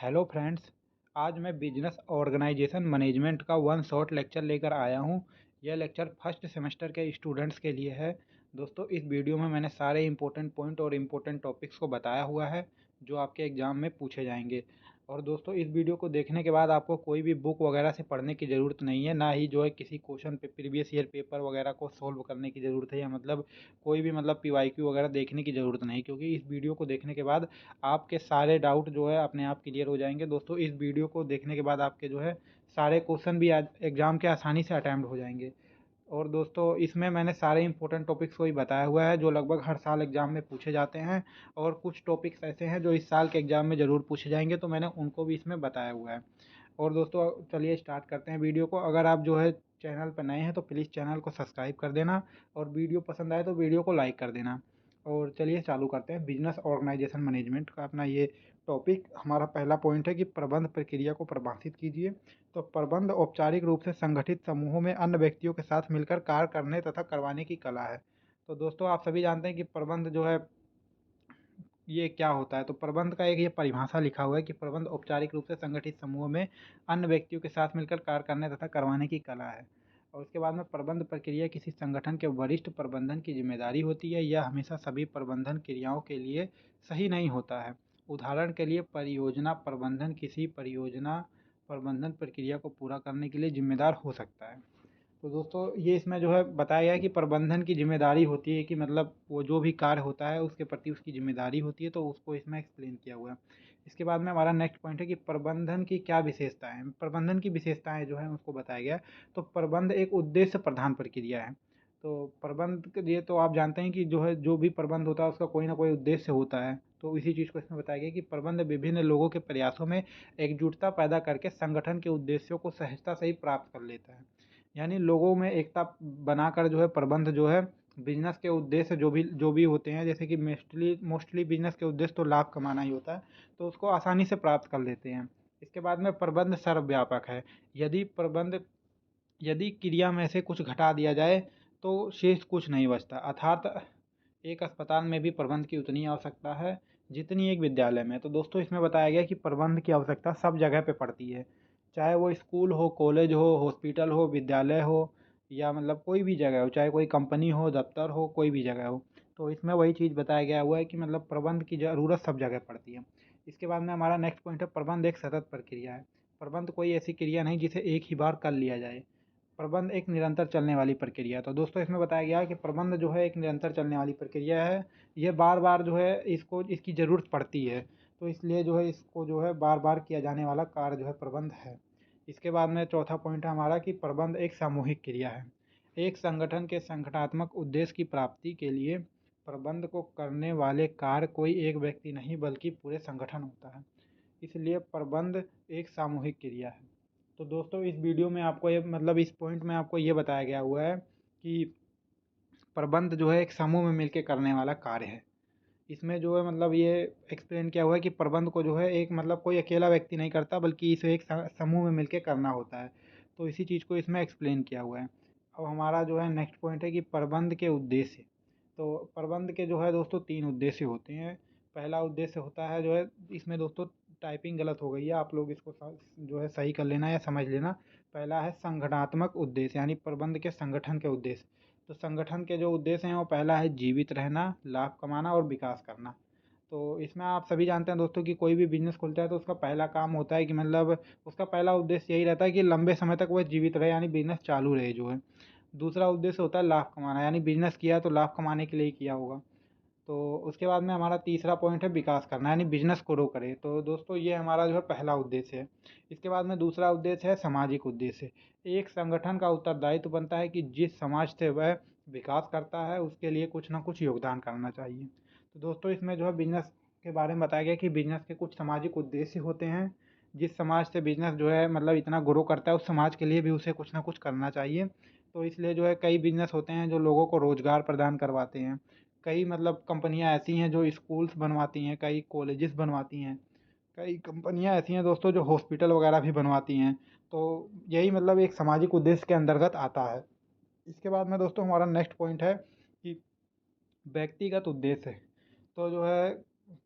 Hello friends. आज मैं business organisation management का वन शॉट लेक्चर लेकर आया हूँ। यह लेक्चर फर्स्ट सेमेस्टर के स्टूडेंट्स के लिए है। दोस्तों, इस वीडियो में मैंने सारे इंपॉर्टेंट पॉइंट और इम्पोर्टेंट टॉपिक्स को बताया हुआ है जो आपके एग्ज़ाम में पूछे जाएंगे। और दोस्तों, इस वीडियो को देखने के बाद आपको कोई भी बुक वगैरह से पढ़ने की ज़रूरत नहीं है, ना ही जो है किसी क्वेश्चन पे प्रीवियस ईयर पेपर वगैरह को सोल्व करने की ज़रूरत है, या मतलब कोई भी मतलब पीवाईक्यू वगैरह देखने की ज़रूरत नहीं, क्योंकि इस वीडियो को देखने के बाद आपके सारे डाउट जो है अपने आप क्लियर हो जाएंगे। दोस्तों, इस वीडियो को देखने के बाद आपके जो है सारे क्वेश्चन भी एग्ज़ाम के आसानी से अटैम्प्ट हो जाएंगे। और दोस्तों, इसमें मैंने सारे इंपॉर्टेंट टॉपिक्स को ही बताया हुआ है जो लगभग हर साल एग्ज़ाम में पूछे जाते हैं, और कुछ टॉपिक्स ऐसे हैं जो इस साल के एग्ज़ाम में ज़रूर पूछे जाएंगे, तो मैंने उनको भी इसमें बताया हुआ है। और दोस्तों, चलिए स्टार्ट करते हैं वीडियो को। अगर आप जो है चैनल पर नए हैं तो प्लीज़ चैनल को सब्सक्राइब कर देना, और वीडियो पसंद आए तो वीडियो को लाइक कर देना। और चलिए चालू करते हैं। बिजनेस ऑर्गेनाइजेशन मैनेजमेंट का अपना ये टॉपिक, हमारा पहला पॉइंट है कि प्रबंध प्रक्रिया को परिभाषित कीजिए। तो प्रबंध औपचारिक रूप से संगठित समूहों में अन्य व्यक्तियों के साथ मिलकर कार्य करने तथा करवाने की कला है। तो दोस्तों, आप सभी जानते हैं कि प्रबंध जो है ये क्या होता है। तो प्रबंध का एक ये परिभाषा लिखा हुआ है कि प्रबंध औपचारिक रूप से संगठित समूह में अन्य व्यक्तियों के साथ मिलकर कार्य करने तथा करवाने की कला है। और उसके बाद में प्रबंध प्रक्रिया किसी संगठन के वरिष्ठ प्रबंधन की जिम्मेदारी होती है। यह हमेशा सभी प्रबंधन क्रियाओं के लिए सही नहीं होता है। उदाहरण के लिए, परियोजना प्रबंधन किसी परियोजना प्रबंधन प्रक्रिया को पूरा करने के लिए जिम्मेदार हो सकता है। तो दोस्तों, ये इसमें जो है बताया गया है कि प्रबंधन की जिम्मेदारी होती है कि मतलब वो जो भी कार्य होता है उसके प्रति उसकी जिम्मेदारी होती है, तो उसको इसमें एक्सप्लेन किया हुआ है। इसके बाद में हमारा नेक्स्ट पॉइंट है कि प्रबंधन की क्या विशेषताएं हैं। प्रबंधन की विशेषताएं जो है उसको बताया गया है। तो प्रबंध एक उद्देश्य प्रधान प्रक्रिया है। तो प्रबंध के लिए तो आप जानते हैं कि जो है जो भी प्रबंध होता है उसका कोई ना कोई उद्देश्य होता है। तो इसी चीज़ को इसमें बताया गया कि प्रबंध विभिन्न लोगों के प्रयासों में एकजुटता पैदा करके संगठन के उद्देश्यों को सहजता से ही प्राप्त कर लेता है। यानी लोगों में एकता बनाकर जो है प्रबंध जो है बिजनेस के उद्देश्य जो भी होते हैं, जैसे कि मोस्टली बिजनेस के उद्देश्य तो लाभ कमाना ही होता है, तो उसको आसानी से प्राप्त कर लेते हैं। इसके बाद में प्रबंध सर्वव्यापक है। यदि क्रिया में से कुछ घटा दिया जाए तो शेष कुछ नहीं बचता। अर्थात एक अस्पताल में भी प्रबंध की उतनी आवश्यकता है जितनी एक विद्यालय में। तो दोस्तों, इसमें बताया गया कि प्रबंध की आवश्यकता सब जगह पे पड़ती है, चाहे वो स्कूल हो, कॉलेज हो, हॉस्पिटल हो, विद्यालय हो, या मतलब कोई भी जगह हो, चाहे कोई कंपनी हो, दफ्तर हो, कोई भी जगह हो। तो इसमें वही चीज़ बताया गया हुआ है कि मतलब प्रबंध की ज़रूरत सब जगह पड़ती है। इसके बाद में हमारा नेक्स्ट पॉइंट है, प्रबंध एक सतत प्रक्रिया है। प्रबंध कोई ऐसी क्रिया नहीं जिसे एक ही बार कर लिया जाए। प्रबंध एक निरंतर चलने वाली प्रक्रिया है। तो दोस्तों, इसमें बताया गया है कि प्रबंध जो है एक निरंतर चलने वाली प्रक्रिया है। ये बार बार जो है इसकी ज़रूरत पड़ती है, तो इसलिए जो है इसको जो है बार बार किया जाने वाला कार्य जो है प्रबंध है। इसके बाद में चौथा पॉइंट है हमारा कि प्रबंध एक सामूहिक क्रिया है। एक संगठन के संगठनात्मक उद्देश्य की प्राप्ति के लिए प्रबंध को करने वाले कार्य कोई एक व्यक्ति नहीं बल्कि पूरे संगठन होता है। इसलिए प्रबंध एक सामूहिक क्रिया है। तो दोस्तों, इस वीडियो में आपको ये मतलब इस पॉइंट में आपको ये बताया गया हुआ है कि प्रबंध जो है एक समूह में मिलकर करने वाला कार्य है। इसमें जो है मतलब ये एक्सप्लेन किया हुआ है कि प्रबंध को जो है एक मतलब कोई अकेला व्यक्ति नहीं करता, बल्कि इसे एक समूह में मिलकर करना होता है। तो इसी चीज़ को इसमें एक्सप्लेन किया हुआ है। अब हमारा जो है नेक्स्ट पॉइंट है कि प्रबंध के उद्देश्य। तो प्रबंध के जो है दोस्तों 3 उद्देश्य होते हैं। पहला उद्देश्य होता है जो है, इसमें दोस्तों टाइपिंग गलत हो गई है, आप लोग इसको जो है सही कर लेना या समझ लेना। पहला है संगठनात्मक उद्देश्य, यानी प्रबंध के संगठन के उद्देश्य। तो संगठन के जो उद्देश्य हैं वो पहला है जीवित रहना, लाभ कमाना और विकास करना। तो इसमें आप सभी जानते हैं दोस्तों कि कोई भी बिजनेस खुलता है तो उसका पहला काम होता है कि मतलब उसका पहला उद्देश्य यही रहता है कि लंबे समय तक वह जीवित रहे, यानी बिजनेस चालू रहे जो है। दूसरा उद्देश्य होता है लाभ कमाना, यानी बिजनेस किया है तो लाभ कमाने के लिए ही किया होगा। तो उसके बाद में हमारा तीसरा पॉइंट है विकास करना, यानी बिजनेस ग्रो करे। तो दोस्तों, ये हमारा जो है पहला उद्देश्य है। इसके बाद में दूसरा उद्देश्य है सामाजिक उद्देश्य। एक संगठन का उत्तरदायित्व बनता है कि जिस समाज से वह विकास करता है उसके लिए कुछ ना कुछ योगदान करना चाहिए। तो दोस्तों, इसमें जो है बिजनेस के बारे में बताया गया कि बिजनेस के कुछ सामाजिक उद्देश्य होते हैं। जिस समाज से बिजनेस जो है मतलब इतना ग्रो करता है उस समाज के लिए भी उसे कुछ ना कुछ करना चाहिए। तो इसलिए जो है कई बिजनेस होते हैं जो लोगों को रोज़गार प्रदान करवाते हैं। कई मतलब कंपनियां ऐसी हैं जो स्कूल्स बनवाती हैं, कई कॉलेजेस बनवाती हैं, कई कंपनियां ऐसी हैं दोस्तों जो हॉस्पिटल वगैरह भी बनवाती हैं। तो यही मतलब एक सामाजिक उद्देश्य के अंतर्गत आता है। इसके बाद में दोस्तों हमारा नेक्स्ट पॉइंट है कि व्यक्तिगत उद्देश्य है। तो जो है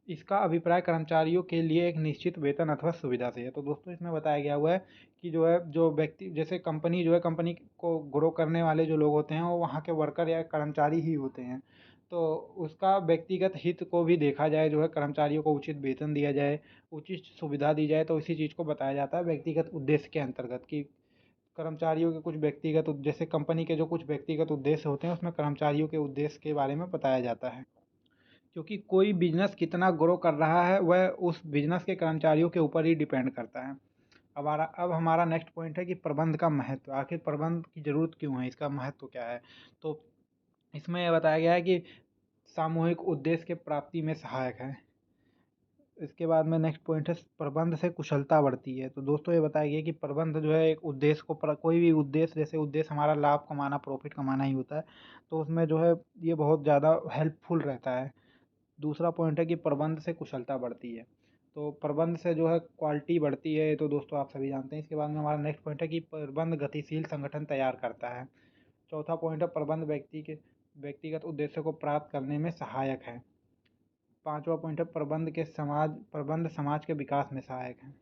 इसका अभिप्राय कर्मचारियों के लिए एक निश्चित वेतन अथवा सुविधा से है। तो दोस्तों इसमें बताया गया हुआ है कि जो है जो व्यक्ति जैसे कंपनी जो है कंपनी को ग्रो करने वाले जो लोग होते हैं वो वहाँ के वर्कर या कर्मचारी ही होते हैं। तो उसका व्यक्तिगत हित को भी देखा जाए, जो है कर्मचारियों को उचित वेतन दिया जाए, उचित सुविधा दी जाए, तो इसी चीज़ को बताया जाता है व्यक्तिगत उद्देश्य के अंतर्गत कि कर्मचारियों के कुछ व्यक्तिगत जैसे कंपनी के जो कुछ व्यक्तिगत उद्देश्य होते हैं उसमें कर्मचारियों के उद्देश्य के बारे में बताया जाता है। क्योंकि कोई बिजनेस कितना ग्रो कर रहा है वह उस बिजनेस के कर्मचारियों के ऊपर ही डिपेंड करता है। अब हमारा नेक्स्ट पॉइंट है कि प्रबंध का महत्व, आखिर प्रबंध की ज़रूरत क्यों है, इसका महत्व क्या है। तो इसमें यह बताया गया है कि सामूहिक उद्देश्य के प्राप्ति में सहायक है। इसके बाद में नेक्स्ट पॉइंट है प्रबंध से कुशलता बढ़ती है। तो दोस्तों ये बताया गया कि प्रबंध जो है एक उद्देश्य को कोई भी उद्देश्य, जैसे उद्देश्य हमारा लाभ कमाना, प्रॉफिट कमाना ही होता है, तो उसमें जो है ये बहुत ज़्यादा हेल्पफुल रहता है। दूसरा पॉइंट है कि प्रबंध से कुशलता बढ़ती है। तो प्रबंध से जो है क्वालिटी बढ़ती है, ये तो दोस्तों आप सभी जानते हैं। इसके बाद में हमारा नेक्स्ट पॉइंट है कि प्रबंध गतिशील संगठन तैयार करता है। चौथा पॉइंट है प्रबंध व्यक्तिगत उद्देश्यों को प्राप्त करने में सहायक है। पांचवा पॉइंट है प्रबंध समाज के विकास में सहायक है।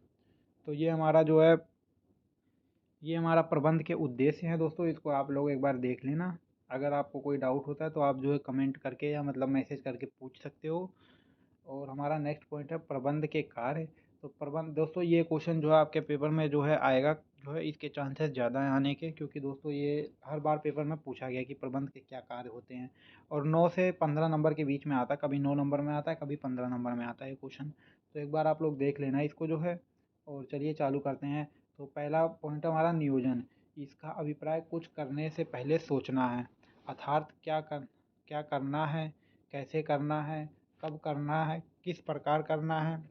तो ये हमारा प्रबंध के उद्देश्य हैं दोस्तों, इसको आप लोग एक बार देख लेना। अगर आपको कोई डाउट होता है तो आप जो है कमेंट करके या मतलब मैसेज करके पूछ सकते हो। और हमारा नेक्स्ट पॉइंट है प्रबंध के कार्य। तो प्रबंध दोस्तों ये क्वेश्चन जो है आपके पेपर में जो है आएगा, जो है इसके चांसेस ज़्यादा हैं आने के, क्योंकि दोस्तों ये हर बार पेपर में पूछा गया कि प्रबंध के क्या कार्य होते हैं। और 9 से 15 नंबर के बीच में आता है, कभी 9 नंबर में आता है, कभी 15 नंबर में आता है ये क्वेश्चन। तो एक बार आप लोग देख लेना इसको जो है। और चलिए चालू करते हैं। तो पहला पॉइंट हमारा नियोजन। इसका अभिप्राय कुछ करने से पहले सोचना है, अर्थात क्या करना है, कैसे करना है, कब करना है, किस प्रकार करना है,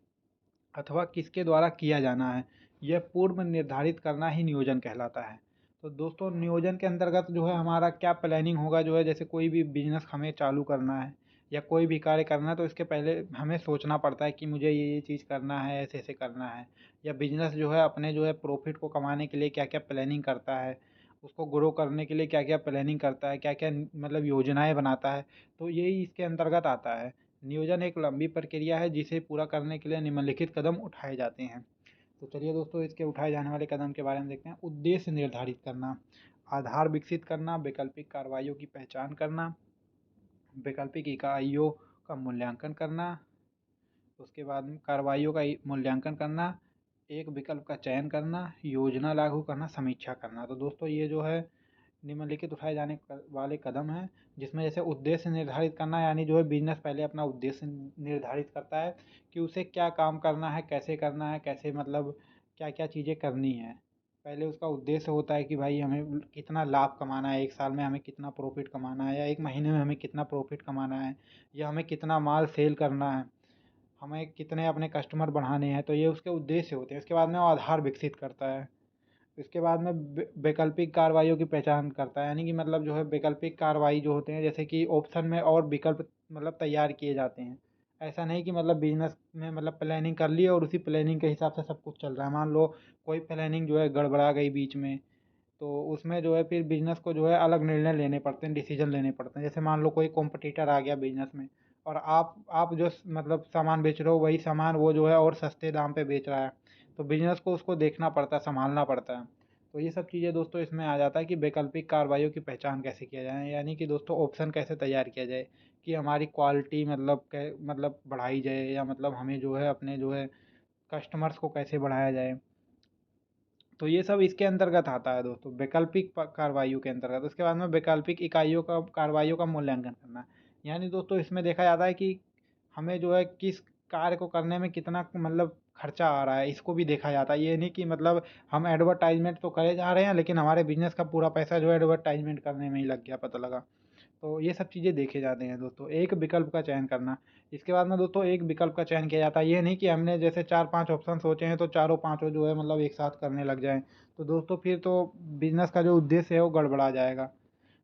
अथवा किसके द्वारा किया जाना है, यह पूर्व निर्धारित करना ही नियोजन कहलाता है। तो दोस्तों नियोजन के अंतर्गत जो है हमारा क्या प्लानिंग होगा, जो है जैसे कोई भी बिजनेस हमें चालू करना है या कोई भी कार्य करना है, तो इसके पहले हमें सोचना पड़ता है कि मुझे ये चीज़ करना है, ऐसे ऐसे करना है। या बिजनेस जो है अपने जो है प्रॉफिट को कमाने के लिए क्या क्या प्लानिंग करता है, उसको ग्रो करने के लिए क्या क्या प्लानिंग करता है, क्या क्या मतलब योजनाएं बनाता है, तो यही इसके अंतर्गत आता है। नियोजन एक लंबी प्रक्रिया है जिसे पूरा करने के लिए निम्नलिखित कदम उठाए जाते हैं। तो चलिए दोस्तों इसके उठाए जाने वाले कदम के बारे में देखते हैं। उद्देश्य निर्धारित करना, आधार विकसित करना, वैकल्पिक कार्रवाइयों की पहचान करना, वैकल्पिक इकाइयों का मूल्यांकन करना, उसके बाद में कार्रवाइयों का मूल्यांकन करना, एक विकल्प का चयन करना, योजना लागू करना, समीक्षा करना। तो दोस्तों ये जो है निम्नलिखित उठाए जाने वाले कदम हैं, जिसमें जैसे उद्देश्य निर्धारित करना, यानी जो है बिजनेस पहले अपना उद्देश्य निर्धारित करता है कि उसे क्या काम करना है, कैसे करना है, कैसे मतलब क्या क्या चीज़ें करनी है। पहले उसका उद्देश्य होता है कि भाई हमें कितना लाभ कमाना है, एक साल में हमें कितना प्रॉफिट कमाना है, या एक महीने में हमें कितना प्रॉफिट कमाना है, या हमें कितना माल सेल करना है, हमें कितने अपने कस्टमर बढ़ाने हैं। तो ये उसके उद्देश्य होते हैं। इसके बाद में वो आधार विकसित करता है। इसके बाद में वैकल्पिक कार्रवाइयों की पहचान करता है, यानी कि मतलब जो है वैकल्पिक कार्रवाई जो होते हैं, जैसे कि ऑप्शन में और विकल्प मतलब तैयार किए जाते हैं। ऐसा नहीं कि मतलब बिजनेस में मतलब प्लानिंग कर ली और उसी प्लानिंग के हिसाब से सब कुछ चल रहा है। मान लो कोई प्लानिंग जो है गड़बड़ा गई बीच में, तो उसमें जो है फिर बिजनेस को जो है अलग निर्णय लेने पड़ते हैं, डिसीजन लेने पड़ते हैं। जैसे मान लो कोई कॉम्पिटिटर आ गया बिजनेस में, और आप जो मतलब सामान बेच रहे हो वही सामान वो जो है और सस्ते दाम पे बेच रहा है, तो बिजनेस को उसको देखना पड़ता है, संभालना पड़ता है। तो ये सब चीज़ें दोस्तों इसमें आ जाता है कि वैकल्पिक कार्रवाइयों की पहचान कैसे किया जाए, यानी कि दोस्तों ऑप्शन कैसे तैयार किया जाए कि हमारी क्वालिटी मतलब बढ़ाई जाए, या मतलब हमें जो है अपने जो है कस्टमर्स को कैसे बढ़ाया जाए। तो ये सब इसके अंतर्गत आता है दोस्तों, वैकल्पिक कार्रवाइयों के अंतर्गत। उसके बाद में वैकल्पिक इकाइयों का कार्रवाइयों का मूल्यांकन करना, यानी दोस्तों इसमें देखा जाता है कि हमें जो है किस कार्य को करने में कितना मतलब खर्चा आ रहा है, इसको भी देखा जाता है। ये नहीं कि मतलब हम एडवर्टाइजमेंट तो करे जा रहे हैं लेकिन हमारे बिजनेस का पूरा पैसा जो है एडवर्टाइजमेंट करने में ही लग गया, पता लगा। तो ये सब चीज़ें देखे जाते हैं दोस्तों। एक विकल्प का चयन करना, इसके बाद में दोस्तों एक विकल्प का चयन किया जाता है। ये नहीं कि हमने जैसे 4-5 ऑप्शन सोचे हैं तो चारों पाँचों जो है मतलब एक साथ करने लग जाएँ, तो दोस्तों फिर तो बिजनेस का जो उद्देश्य है वो गड़बड़ा जाएगा।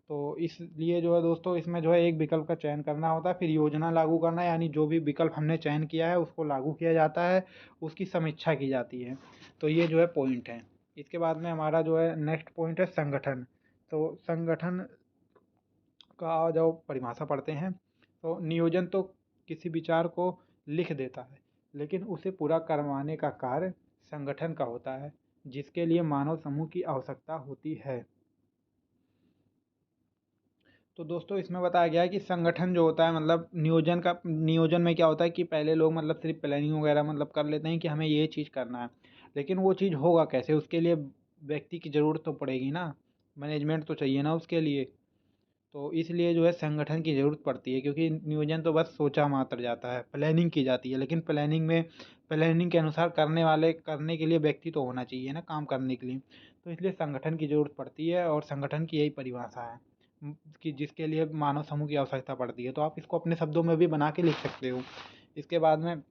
तो इसलिए जो है दोस्तों इसमें जो है एक विकल्प का चयन करना होता है, फिर योजना लागू करना, यानी जो भी विकल्प हमने चयन किया है उसको लागू किया जाता है, उसकी समीक्षा की जाती है। तो ये जो है पॉइंट है। इसके बाद में हमारा जो है नेक्स्ट पॉइंट है संगठन। तो संगठन का आ जाओ परिभाषा पढ़ते हैं। तो नियोजन तो किसी विचार को लिख देता है, लेकिन उसे पूरा करवाने का कार्य संगठन का होता है, जिसके लिए मानव समूह की आवश्यकता होती है। तो दोस्तों इसमें बताया गया है कि संगठन जो होता है मतलब नियोजन में क्या होता है कि पहले लोग मतलब सिर्फ प्लानिंग वगैरह मतलब कर लेते हैं कि हमें ये चीज़ करना है, लेकिन वो चीज़ होगा कैसे, उसके लिए व्यक्ति की ज़रूरत तो पड़ेगी ना, मैनेजमेंट तो चाहिए ना उसके लिए। तो इसलिए जो है संगठन की ज़रूरत पड़ती है, क्योंकि नियोजन तो बस सोचा मात्र जाता है, प्लानिंग की जाती है, लेकिन प्लानिंग के अनुसार करने के लिए व्यक्ति तो होना चाहिए ना काम करने के लिए। तो इसलिए संगठन की ज़रूरत पड़ती है और संगठन की यही परिभाषा है कि जिसके लिए मानव समूह की आवश्यकता पड़ती है। तो आप इसको अपने शब्दों में भी बना के लिख सकते हो। इसके बाद में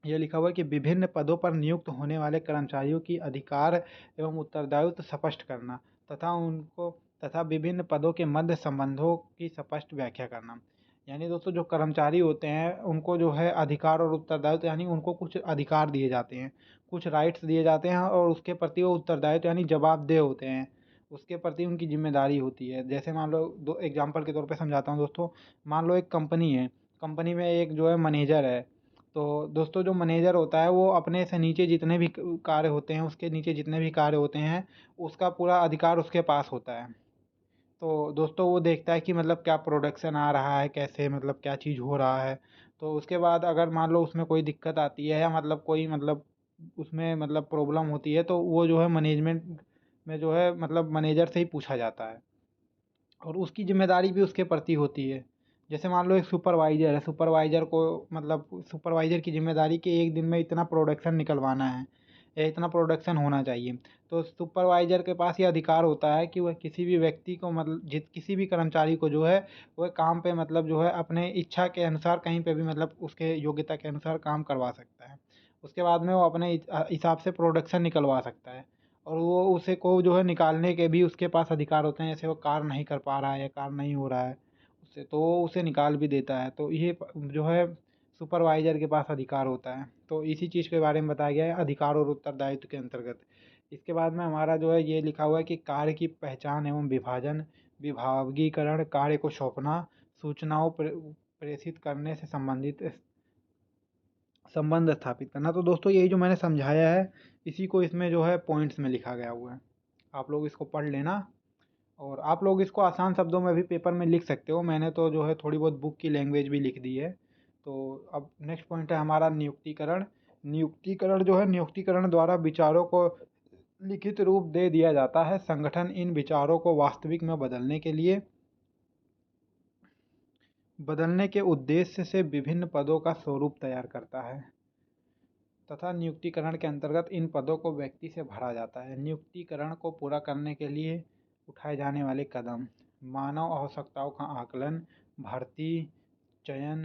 ये लिखा हुआ है कि विभिन्न पदों पर नियुक्त होने वाले कर्मचारियों की अधिकार एवं उत्तरदायित्व स्पष्ट करना तथा विभिन्न पदों के मध्य संबंधों की स्पष्ट व्याख्या करना। यानी दोस्तों जो कर्मचारी होते हैं उनको जो है अधिकार और उत्तरदायित्व यानी उनको कुछ अधिकार दिए जाते हैं, कुछ राइट्स दिए जाते हैं और उसके प्रति वो उत्तरदायित्व यानी जवाबदेह होते हैं, उसके प्रति उनकी जिम्मेदारी होती है। जैसे मान लो दो एग्जाम्पल के तौर पे समझाता हूँ दोस्तों। मान लो एक कंपनी है, कंपनी में एक जो है मैनेजर है। तो दोस्तों जो मैनेजर होता है वो अपने से नीचे जितने भी कार्य होते हैं, उसके नीचे जितने भी कार्य होते हैं, उसका पूरा अधिकार उसके पास होता है। तो दोस्तों वो देखता है कि मतलब क्या प्रोडक्शन आ रहा है, कैसे मतलब क्या चीज़ हो रहा है। तो उसके बाद अगर मान लो उसमें कोई दिक्कत आती है या मतलब कोई मतलब उसमें मतलब प्रॉब्लम होती है, तो वो जो है मैनेजमेंट में जो है मतलब मैनेजर से ही पूछा जाता है और उसकी ज़िम्मेदारी भी उसके प्रति होती है। जैसे मान लो एक सुपरवाइज़र है, सुपरवाइज़र को मतलब सुपरवाइज़र की ज़िम्मेदारी कि एक दिन में इतना प्रोडक्शन निकलवाना है या इतना प्रोडक्शन होना चाहिए। तो सुपरवाइज़र के पास ये अधिकार होता है कि वह किसी भी व्यक्ति को मतलब किसी भी कर्मचारी को जो है वह काम पे मतलब जो है अपने इच्छा के अनुसार कहीं पे भी मतलब उसके योग्यता के अनुसार काम करवा सकता है। उसके बाद में वो अपने हिसाब से प्रोडक्शन निकलवा सकता है और वो उसे को जो है निकालने के भी उसके पास अधिकार होते हैं। जैसे वो कार्य नहीं कर पा रहा है या कार्य नहीं हो रहा है उससे, तो वो उसे निकाल भी देता है। तो ये जो है सुपरवाइजर के पास अधिकार होता है। तो इसी चीज़ के बारे में बताया गया है अधिकार और उत्तरदायित्व के अंतर्गत। इसके बाद में हमारा जो है ये लिखा हुआ है कि कार्य की पहचान एवं विभाजन, विभागीकरण, कार्य को सौंपना, सूचनाओं प्रेषित करने से संबंधित संबंध स्थापित करना। तो दोस्तों यही जो मैंने समझाया है इसी को इसमें जो है पॉइंट्स में लिखा गया हुआ है। आप लोग इसको पढ़ लेना और आप लोग इसको आसान शब्दों में भी पेपर में लिख सकते हो। मैंने तो जो है थोड़ी बहुत बुक की लैंग्वेज भी लिख दी है। तो अब नेक्स्ट पॉइंट है हमारा नियुक्तिकरण। नियुक्तिकरण जो है नियुक्तिकरण द्वारा विचारों को लिखित रूप दे दिया जाता है। संगठन इन विचारों को वास्तविक में बदलने के उद्देश्य से विभिन्न पदों का स्वरूप तैयार करता है तथा नियुक्तिकरण के अंतर्गत इन पदों को व्यक्ति से भरा जाता है। नियुक्तिकरण को पूरा करने के लिए उठाए जाने वाले कदम: मानव आवश्यकताओं का आकलन, भर्ती, चयन,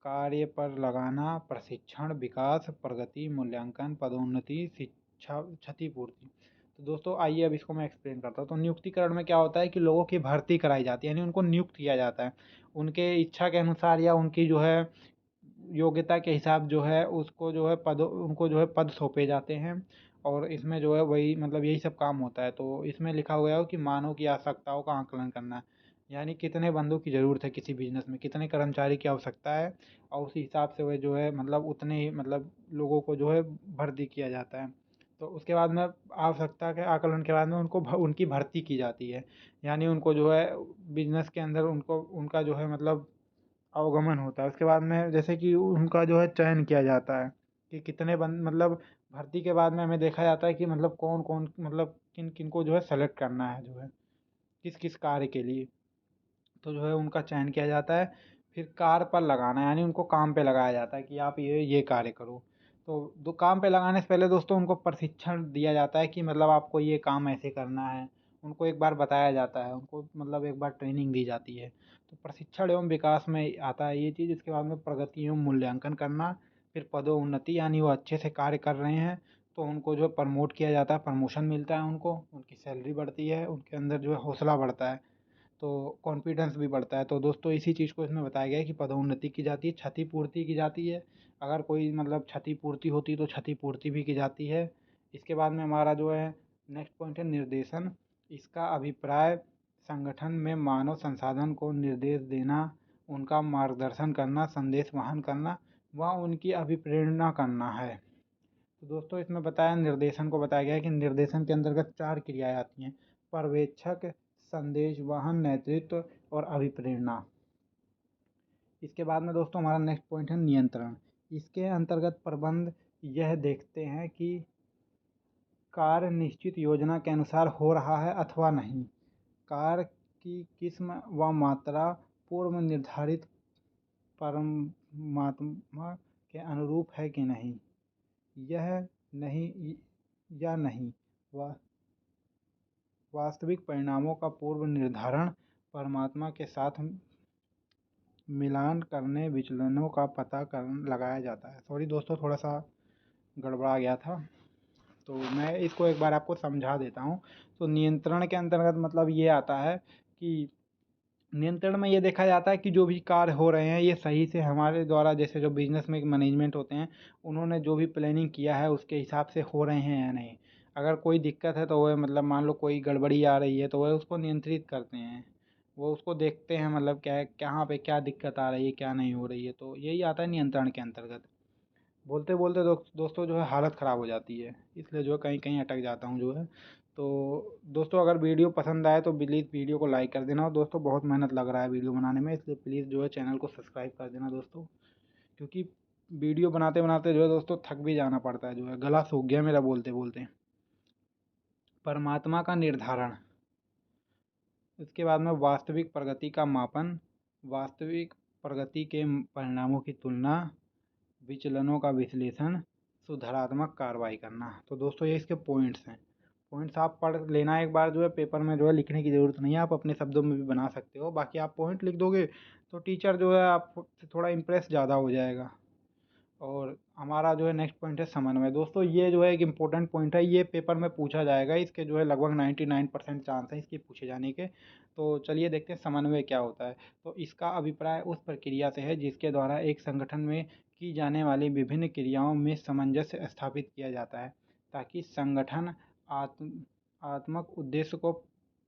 कार्य पर लगाना, प्रशिक्षण, विकास, प्रगति, मूल्यांकन, पदोन्नति, शिक्षा, क्षतिपूर्ति। तो दोस्तों आइए अब इसको मैं एक्सप्लेन करता हूँ। तो नियुक्तिकरण में क्या होता है कि लोगों की भर्ती कराई जाती है, यानी उनको नियुक्त किया जाता है उनके इच्छा के अनुसार या उनकी जो है योग्यता के हिसाब जो है उसको जो है उनको जो है पद सौंपे जाते हैं और इसमें जो है वही मतलब यही सब काम होता है। तो इसमें लिखा हुआ है कि मानव की आवश्यकताओं का आकलन करना, यानी कितने बंदों की ज़रूरत है किसी बिजनेस में, कितने कर्मचारी की आवश्यकता है और उसी हिसाब से वह जो है मतलब उतने ही मतलब लोगों को जो है भर्ती किया जाता है। तो उसके बाद में आवश्यकता के आकलन के बाद में उनकी भर्ती की जाती है, यानी उनको जो है बिजनेस के अंदर उनको उनका जो है मतलब अवगमन होता है। उसके बाद में जैसे कि उनका जो है चयन किया जाता है कि कितने मतलब भर्ती के बाद में हमें देखा जाता है कि मतलब कौन कौन मतलब किन किन को जो है सेलेक्ट करना है जो है किस किस कार्य के लिए। तो जो है उनका चयन किया जाता है। फिर कार्य पर लगाना यानी उनको काम पे लगाया जाता है कि आप ये कार्य करो। तो दो काम पे लगाने से पहले दोस्तों उनको प्रशिक्षण दिया जाता है कि मतलब आपको ये काम ऐसे करना है। उनको एक बार बताया जाता है, उनको मतलब एक बार ट्रेनिंग दी जाती है। तो प्रशिक्षण एवं विकास में आता है ये चीज़। इसके बाद में प्रगति एवं मूल्यांकन करना, फिर पदोन्नति यानी वो अच्छे से कार्य कर रहे हैं तो उनको जो प्रमोट किया जाता है, प्रमोशन मिलता है उनको, उनकी सैलरी बढ़ती है, उनके अंदर जो है हौसला बढ़ता है, तो कॉन्फिडेंस भी बढ़ता है। तो दोस्तों इसी चीज़ को इसमें बताया गया है कि पदोन्नति की जाती है, क्षतिपूर्ति की जाती है, अगर कोई मतलब क्षतिपूर्ति होती है तो क्षतिपूर्ति भी की जाती है। इसके बाद में हमारा जो है नेक्स्ट पॉइंट है निर्देशन। इसका अभिप्राय संगठन में मानव संसाधन को निर्देश देना, उनका मार्गदर्शन करना, संदेश वहन करना, व उनकी अभिप्रेरणा करना है। तो दोस्तों इसमें बताया निर्देशन को बताया गया है कि निर्देशन के अंतर्गत 4 क्रियाएँ आती हैं: पर्यवेक्षक, संदेशवहन, नेतृत्व और अभिप्रेरणा। इसके बाद में दोस्तों हमारा नेक्स्ट पॉइंट है नियंत्रण। इसके अंतर्गत प्रबंध यह देखते हैं कि कार्य निश्चित योजना के अनुसार हो रहा है अथवा नहीं, कार्य की किस्म व मात्रा पूर्व निर्धारित परमात्मा के अनुरूप है कि नहीं, यह नहीं या नहीं, वास्तविक परिणामों का पूर्व निर्धारण, परमात्मा के साथ मिलान करने विचलनों का पता लगाया जाता है। सॉरी दोस्तों, थोड़ा सा गड़बड़ा गया था, तो मैं इसको एक बार आपको समझा देता हूँ। तो नियंत्रण के अंतर्गत मतलब ये आता है कि नियंत्रण में ये देखा जाता है कि जो भी कार्य हो रहे हैं ये सही से हमारे द्वारा, जैसे जो बिजनेस में मैनेजमेंट होते हैं उन्होंने जो भी प्लानिंग किया है उसके हिसाब से हो रहे हैं या नहीं। अगर कोई दिक्कत है तो वह मतलब मान लो कोई गड़बड़ी आ रही है तो वह उसको नियंत्रित करते हैं, वो उसको देखते हैं मतलब क्या है, कहाँ पे क्या दिक्कत आ रही है, क्या नहीं हो रही है। तो यही आता है नियंत्रण के अंतर्गत। बोलते बोलते दोस्तों जो है हालत ख़राब हो जाती है, इसलिए जो है कहीं कहीं अटक जाता हूँ जो है। तो दोस्तों अगर वीडियो पसंद आए तो प्लीज़ वीडियो को लाइक कर देना, और दोस्तों बहुत मेहनत लग रहा है वीडियो बनाने में, इसलिए प्लीज़ जो है चैनल को सब्सक्राइब कर देना दोस्तों, क्योंकि वीडियो बनाते बनाते जो है दोस्तों थक भी जाना पड़ता है, जो है गला सूख गया मेरा बोलते बोलते। परमात्मा का निर्धारण, इसके बाद में वास्तविक प्रगति का मापन, वास्तविक प्रगति के परिणामों की तुलना, विचलनों का विश्लेषण, सुधारात्मक कार्रवाई करना। तो दोस्तों ये इसके पॉइंट्स हैं। पॉइंट्स आप पढ़ लेना एक बार, जो है पेपर में जो है लिखने की ज़रूरत नहीं है, आप अपने शब्दों में भी बना सकते हो। बाकी आप पॉइंट लिख दोगे तो टीचर जो है आपसे थोड़ा इम्प्रेस ज़्यादा हो जाएगा। और हमारा जो है नेक्स्ट पॉइंट है समन्वय। दोस्तों ये जो है एक इम्पोर्टेंट पॉइंट है, ये पेपर में पूछा जाएगा, इसके जो है लगभग 99% चांस है इसके पूछे जाने के। तो चलिए देखते हैं समन्वय क्या होता है। तो इसका अभिप्राय उस प्रक्रिया से है जिसके द्वारा एक संगठन में की जाने वाली विभिन्न क्रियाओं में सामंजस्य स्थापित किया जाता है, ताकि संगठन आत्मक उद्देश्य को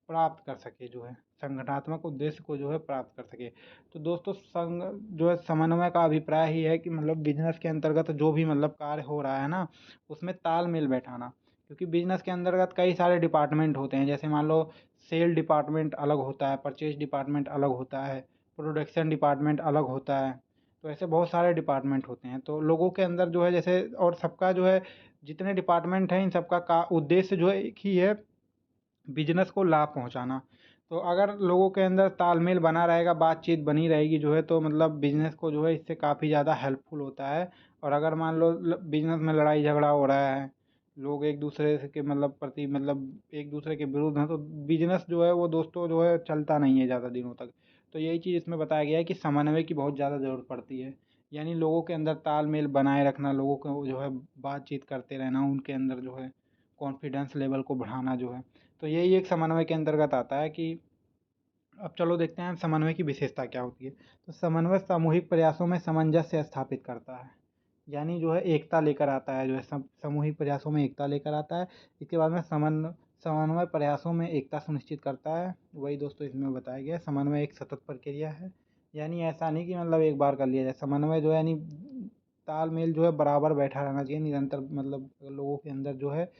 प्राप्त कर सके, जो है संगठनात्मक उद्देश्य को जो है प्राप्त कर सके। तो दोस्तों संग जो है समन्वय का अभिप्राय ही है कि मतलब बिजनेस के अंतर्गत जो भी मतलब कार्य हो रहा है ना, उसमें तालमेल बैठाना। क्योंकि बिजनेस के अंतर्गत कई सारे डिपार्टमेंट होते हैं, जैसे मान लो सेल डिपार्टमेंट अलग होता है, परचेज डिपार्टमेंट अलग होता है, प्रोडक्शन डिपार्टमेंट अलग होता है। तो ऐसे बहुत सारे डिपार्टमेंट होते हैं। तो लोगों के अंदर जो है जैसे, और सबका जो है जितने डिपार्टमेंट हैं इन सबका का उद्देश्य जो है एक ही है, बिजनेस को लाभ पहुंचाना। तो अगर लोगों के अंदर तालमेल बना रहेगा, बातचीत बनी रहेगी जो है, तो मतलब बिजनेस को जो है इससे काफ़ी ज़्यादा हेल्पफुल होता है। और अगर मान लो बिजनेस में लड़ाई झगड़ा हो रहा है, लोग एक दूसरे के मतलब प्रति मतलब एक दूसरे के विरुद्ध हैं, तो बिजनेस जो है वो दोस्तों जो है चलता नहीं है ज़्यादा दिनों तक। तो यही चीज़ इसमें बताया गया है कि समन्वय की बहुत ज़्यादा ज़रूरत पड़ती है, यानी लोगों के अंदर तालमेल बनाए रखना, लोगों को जो है बातचीत करते रहना, उनके अंदर जो है कॉन्फिडेंस लेवल को बढ़ाना जो है। तो यही एक समन्वय के अंतर्गत आता है कि अब चलो देखते हैं समन्वय की विशेषता क्या होती है। तो समन्वय सामूहिक प्रयासों में सामंजस्य स्थापित करता है, यानी जो है एकता लेकर आता है, जो है सामूहिक प्रयासों में एकता लेकर आता है। इसके बाद में समन्वय प्रयासों में एकता सुनिश्चित करता है। वही दोस्तों इसमें बताया गया है, समन्वय एक सतत प्रक्रिया है, यानी ऐसा नहीं कि मतलब एक बार कर लिया जाए। समन्वय जो है यानी तालमेल जो है बराबर बैठा रहना चाहिए, निरंतर मतलब लोगों के अंदर जो है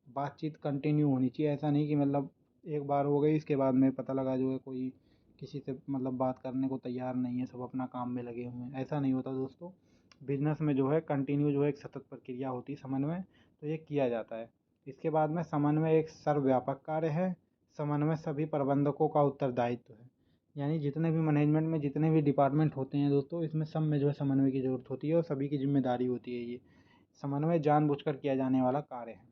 बातचीत कंटिन्यू होनी चाहिए। ऐसा नहीं कि मतलब एक बार हो गई, इसके बाद में पता लगा जो है कोई किसी से मतलब बात करने को तैयार नहीं है, सब अपना काम में लगे हुए हैं, ऐसा नहीं होता दोस्तों। बिजनेस में जो है कंटिन्यू जो है एक सतत प्रक्रिया होती है समन्वय, तो ये किया जाता है। इसके बाद में समन्वय एक सर्वव्यापक कार्य है। समन्वय सभी प्रबंधकों का उत्तरदायित्व है, यानी जितने भी मैनेजमेंट में जितने भी डिपार्टमेंट होते हैं दोस्तों, इसमें सब में जो है समन्वय की ज़रूरत होती है और सभी की जिम्मेदारी होती है। ये समन्वय जानबूझकर किया जाने वाला कार्य है।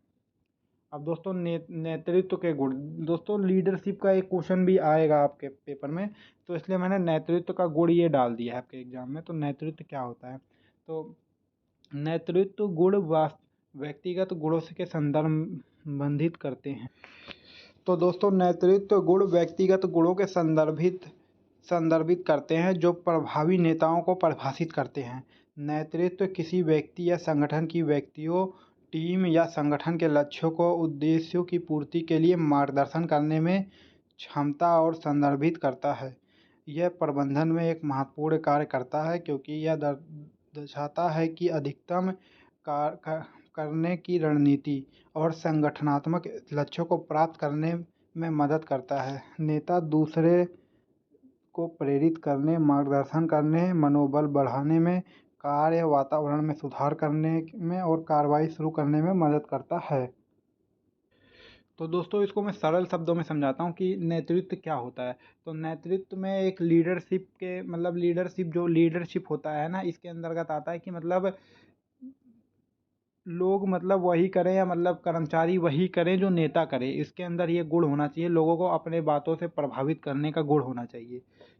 अब दोस्तों नेतृत्व के गुण। दोस्तों लीडरशिप का एक क्वेश्चन भी आएगा आपके पेपर में, तो इसलिए मैंने नेतृत्व का गुण ये डाल दिया है आपके एग्जाम में। तो नेतृत्व क्या होता है? तो नेतृत्व गुण व्यक्तिगत गुणों से के संदर्भित करते हैं। तो दोस्तों नेतृत्व गुण व्यक्तिगत गुणों के संदर्भित करते हैं जो प्रभावी नेताओं को परिभाषित करते हैं। नेतृत्व किसी व्यक्ति या संगठन की व्यक्तियों, टीम या संगठन के लक्ष्यों को उद्देश्यों की पूर्ति के लिए मार्गदर्शन करने में क्षमता और संदर्भित करता है। यह प्रबंधन में एक महत्वपूर्ण कार्य करता है, क्योंकि यह दर्शाता है कि अधिकतम करने की रणनीति और संगठनात्मक लक्ष्यों को प्राप्त करने में मदद करता है। नेता दूसरे को प्रेरित करने, मार्गदर्शन करने, मनोबल बढ़ाने में, कार्य वातावरण में सुधार करने में और कार्रवाई शुरू करने में मदद करता है। तो दोस्तों इसको मैं सरल शब्दों में समझाता हूँ कि नेतृत्व क्या होता है। तो नेतृत्व में एक लीडरशिप होता है ना, इसके अंतर्गत आता है कि मतलब लोग मतलब वही करें या मतलब कर्मचारी वही करें जो नेता करे। इसके अंदर ये गुण होना चाहिए, लोगों को अपने बातों से प्रभावित करने का गुण होना चाहिए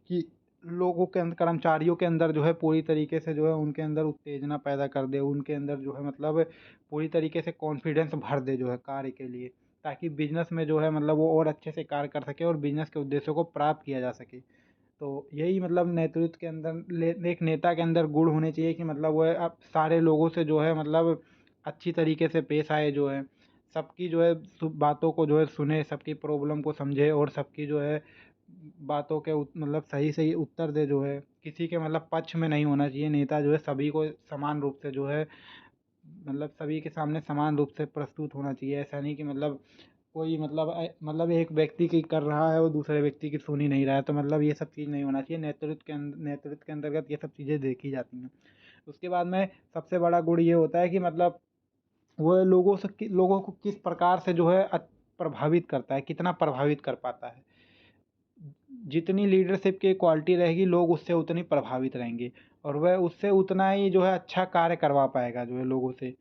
कि लोगों के अंदर, कर्मचारियों के अंदर जो है पूरी तरीके से जो है उनके अंदर उत्तेजना पैदा कर दे, उनके अंदर जो है मतलब पूरी तरीके से कॉन्फिडेंस भर दे जो है कार्य के लिए, ताकि बिजनेस में जो है मतलब वो और अच्छे से कार्य कर सके और बिजनेस के उद्देश्यों को प्राप्त किया जा सके। तो यही मतलब नेतृत्व के अंदर एक नेता के अंदर गुण होने चाहिए कि मतलब वह अब सारे लोगों से जो है मतलब अच्छी तरीके से पेश आए, जो है सबकी जो है बातों को जो है सुने, सबकी प्रॉब्लम को समझे और सबकी जो है बातों के मतलब सही सही उत्तर दे, जो है किसी के मतलब पक्ष में नहीं होना चाहिए। नेता जो है सभी को समान रूप से जो है मतलब सभी के सामने समान रूप से प्रस्तुत होना चाहिए। ऐसा नहीं कि मतलब कोई मतलब एक व्यक्ति की कर रहा है वो दूसरे व्यक्ति की सुन ही नहीं रहा है, तो मतलब ये सब चीज़ नहीं होना चाहिए। नेतृत्व के अंतर्गत ये सब चीज़ें देखी जाती हैं। उसके बाद में सबसे बड़ा गुण ये होता है कि मतलब वो लोगों को किस प्रकार से जो है प्रभावित करता है, कितना प्रभावित कर पाता है। जितनी लीडरशिप की क्वालिटी रहेगी, लोग उससे उतनी प्रभावित रहेंगे और वह उससे उतना ही जो है अच्छा कार्य करवा पाएगा जो है लोगों से।